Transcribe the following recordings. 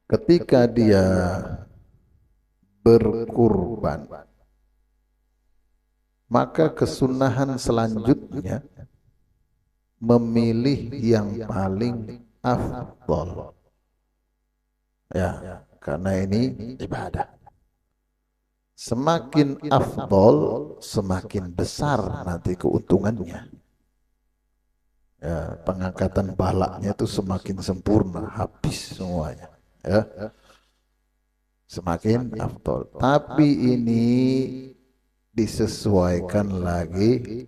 Ketika dia berkurban, maka kesunahan selanjutnya memilih yang paling afdol. Ya, karena ini ibadah. Semakin afdol, semakin besar nanti keuntungannya. Ya, pengangkatan balaknya itu semakin sempurna, habis semuanya. Ya, semakin afdol. Tapi ini disesuaikan lagi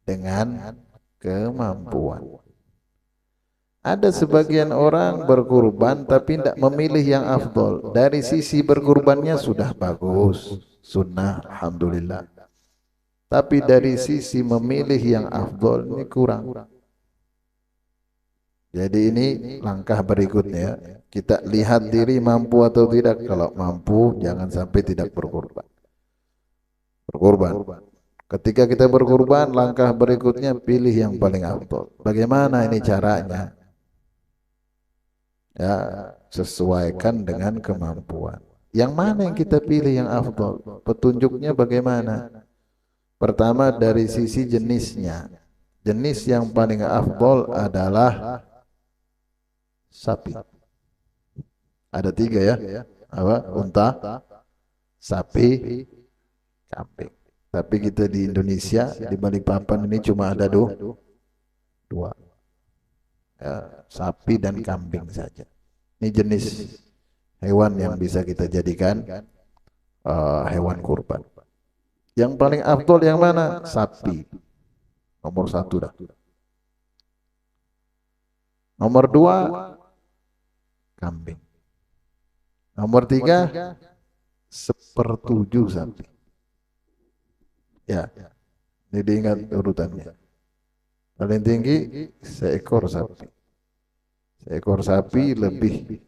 dengan kemampuan. Ada sebagian orang berkurban tapi tidak memilih yang afdol. Dari sisi berkurbannya sudah bagus, sunnah, alhamdulillah. Tapi dari sisi memilih yang afdol ini kurang. Jadi ini langkah berikutnya. Kita lihat diri mampu atau tidak. Kalau mampu, jangan sampai tidak berkurban. Berkurban. Ketika kita berkurban, langkah berikutnya pilih yang paling afdol. Bagaimana ini caranya? Ya, sesuaikan dengan kemampuan. Yang mana yang kita pilih yang afdol? Petunjuknya bagaimana? Pertama dari sisi jenisnya. Jenis yang paling afdol adalah sapi. Ada tiga ya. Apa? Unta, sapi, kambing. Tapi kita di Indonesia, di Balikpapan ini cuma ada dua. Ya, sapi dan kambing saja. Ini jenis hewan yang bisa kita jadikan hewan kurban. Yang paling afdol yang mana? Sapi. Nomor satu dah. Nomor dua, kambing. Nomor tiga, sepertujuh sapi. Ya, ini diingat urutannya. Paling tinggi seekor sapi. Seekor sapi lebih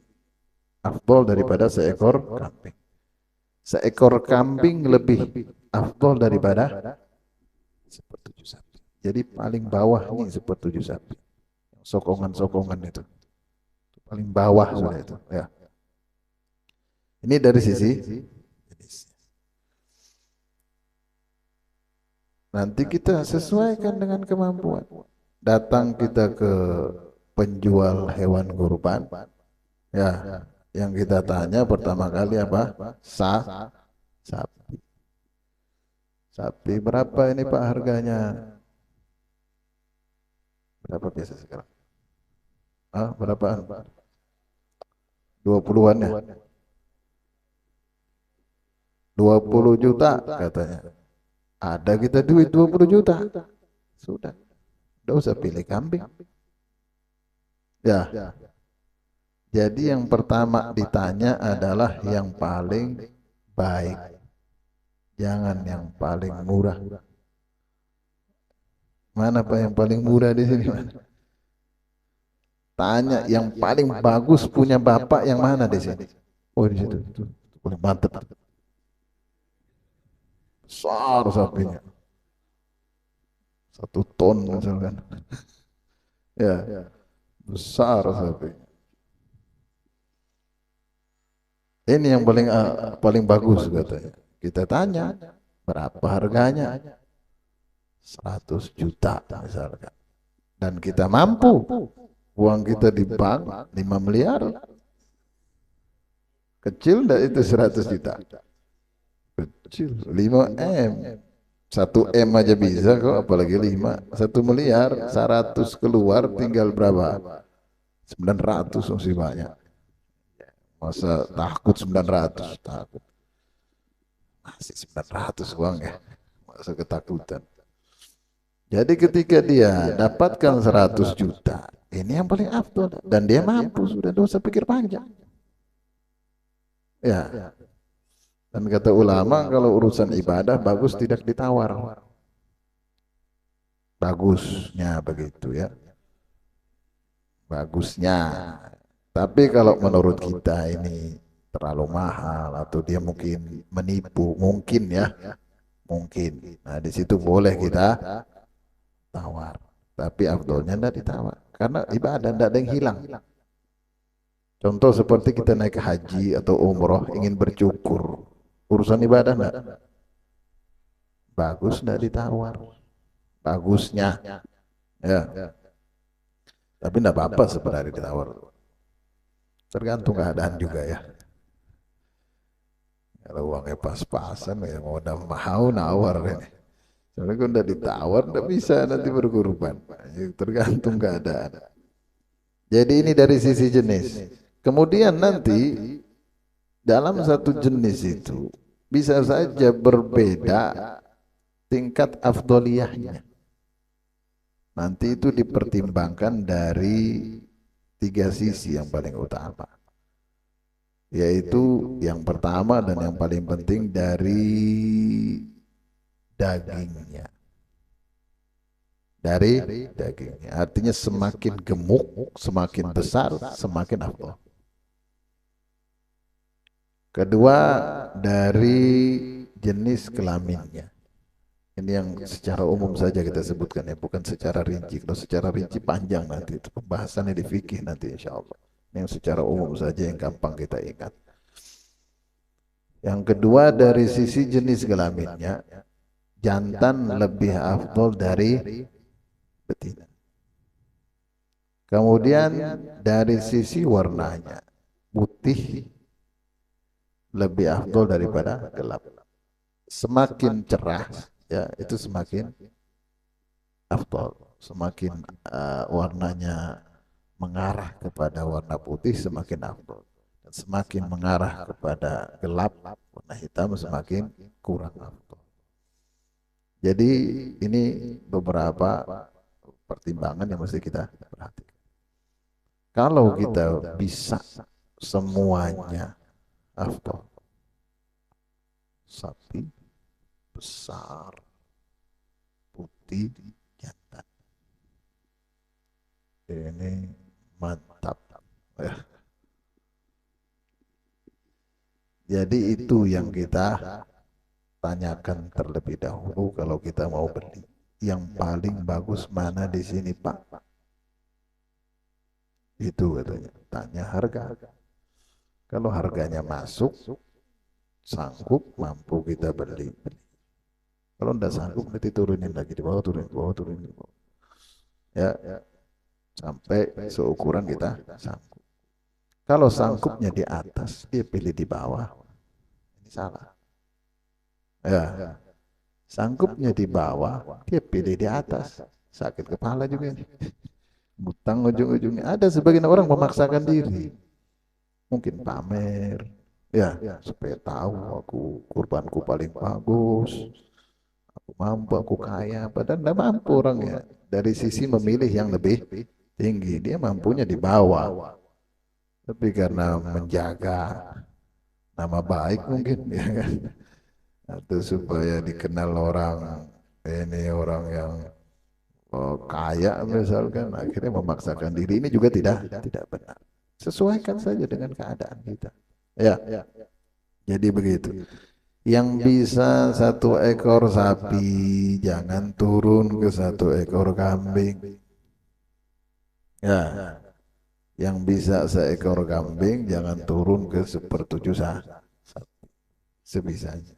afdol daripada seekor kambing. Seekor kambing lebih afdol daripada sepertujuh sapi. Jadi paling bawah ini sepertujuh sapi. Sokongan-sokongan itu. Paling bawah sudah itu. Ya. Ini dari sisi jenis. Nanti kita sesuaikan dengan kemampuan. Datang kita ke penjual hewan kurban. Ya, yang kita tanya pertama kali apa? Sapi. Sapi berapa ini Pak harganya? Berapa biasa sekarang? Ah, berapaan? 20-an ya? 20 juta katanya. Ada kita duit 20 juta. Sudah. Tidak usah pilih kambing. Ya. Jadi yang pertama ditanya adalah yang paling baik. Jangan yang paling murah. Mana Pak yang paling murah di sini? Tanya yang paling bagus punya Bapak yang mana di sini? Oh di situ. Itu paling mantap. Besar sapinya. 1 ton misalkan. Ya, besar sapinya. Ini yang paling bagus katanya. Kita tanya, berapa harganya? 100 juta misalkan. Dan kita mampu. Uang kita di bank 5 miliar. Kecil enggak itu 100 juta? Kecil, 5 M. 1 M aja bisa kok, apalagi 5. 1 miliar, 100 keluar tinggal berapa? 900 masih banyak. Masa takut 900? Takut. Masih 900 uang ya. Masa ketakutan. Jadi ketika dia dapatkan 100 juta, ini yang paling afdol dan dia mampu sudah, dosa pikir panjang. Ya. Dan kata ulama kalau urusan ibadah bagus tidak ditawar. Bagusnya begitu ya. Bagusnya. Tapi kalau menurut kita ini terlalu mahal atau dia mungkin menipu, mungkin ya, mungkin. Nah di situ boleh kita tawar. Tapi afdolnya tidak ditawar karena ibadah tidak ada yang hilang. Contoh seperti kita naik haji atau umroh ingin bercukur. Urusan ibadah enggak? Bagus enggak ditawar? Bagusnya. Ya, tapi enggak apa-apa sebenarnya ditawar. Tergantung keadaan juga ya. Kalau uangnya pas-pasan ya mau nawar ini. Soalnya kalau udah ditawar enggak bisa nanti berkorban. Tergantung keadaan. Jadi ini dari sisi jenis. Kemudian nanti dalam satu jenis itu bisa saja berbeda tingkat afdoliyahnya. Nanti itu dipertimbangkan dari tiga sisi yang paling utama. Yaitu yang pertama dan yang paling penting dari dagingnya. Dari dagingnya. Artinya semakin gemuk, semakin besar, semakin afdol. Kedua dari jenis kelaminnya. Ini yang secara umum saja kita sebutkan ya, bukan secara rinci. Kalau secara rinci panjang nanti itu pembahasannya di fikih nanti insya Allah. Ini yang secara umum saja yang gampang kita ingat. Yang kedua dari sisi jenis kelaminnya, jantan lebih afdol dari betina. Kemudian dari sisi warnanya, putih lebih afdol daripada gelap. Semakin cerah ya itu semakin afdol, semakin warnanya mengarah kepada warna putih semakin afdol, dan semakin mengarah kepada gelap warna hitam semakin kurang afdol. Jadi ini beberapa pertimbangan yang mesti kita perhatikan. Kalau kita bisa semuanya afdol, sapi besar putih jantan, ini mantap ya. Jadi itu yang kita tanyakan terlebih dahulu kalau kita mau beli. Yang paling bagus mana di sini Pak? Itu katanya. Tanya harga. Kalau harganya masuk, sanggup, mampu kita beli. Kalau tidak sanggup nanti turunin lagi di bawah, turunin di bawah, turunin di bawah. Ya, sampai seukuran kita sanggup. Kalau sangkupnya di atas, dia pilih di bawah. Ini salah. Ya, sangkupnya di bawah, dia pilih di atas. Sakit kepala juga nih. Butang ujung-ujungnya. Ada sebagian orang memaksakan diri. Mungkin pamer. Ya, supaya tahu aku kurbanku paling bagus. Aku mampu, aku kaya. Padahal tidak mampu orangnya. Dari sisi memilih yang lebih tinggi. Dia mampunya di bawah. Tapi karena menjaga nama baik mungkin. Ya kan? Atau supaya dikenal orang. Ini orang yang kaya misalkan, akhirnya memaksakan diri. Ini juga tidak benar. Sesuaikan saja dengan keadaan kita. Ya, jadi begitu. Yang bisa satu ekor sapi jangan turun ke satu ekor kambing. Ya, yang bisa seekor kambing jangan turun ke sepertujuh sapi. Sebisanya.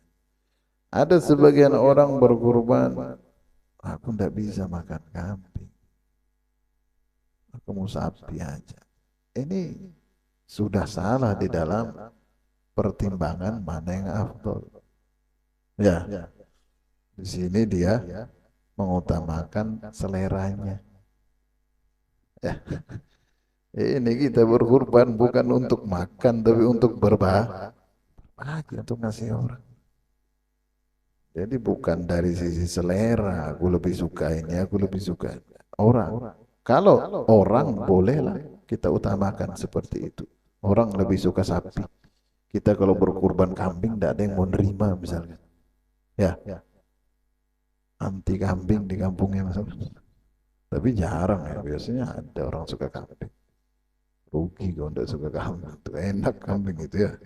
Ada sebagian orang berkorban, aku tidak bisa makan kambing, aku mau sapi aja. Ini sudah salah di dalam pertimbangan mana yang afdol. Ya, di sini dia mengutamakan seleranya. Ya, ini kita berkorban bukan untuk makan, tapi untuk berbagi, untuk ngasih orang. Jadi bukan dari sisi selera, aku lebih suka ini, aku lebih suka orang. Kalau orang bolehlah kita utamakan seperti itu. Orang lebih suka sapi. Kita kalau berkurban kambing tidak ada yang mau nerima misalnya. Ya, anti kambing di kampungnya misalnya. Tapi jarang ya, biasanya ada orang suka kambing. Rugi kalau tidak suka kambing. Itu enak kambing itu ya.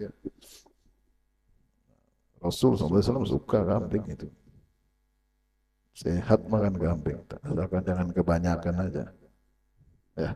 Rasul SAW suka kambing itu. Sehat makan kambing, asalkan jangan kebanyakan aja. Ya.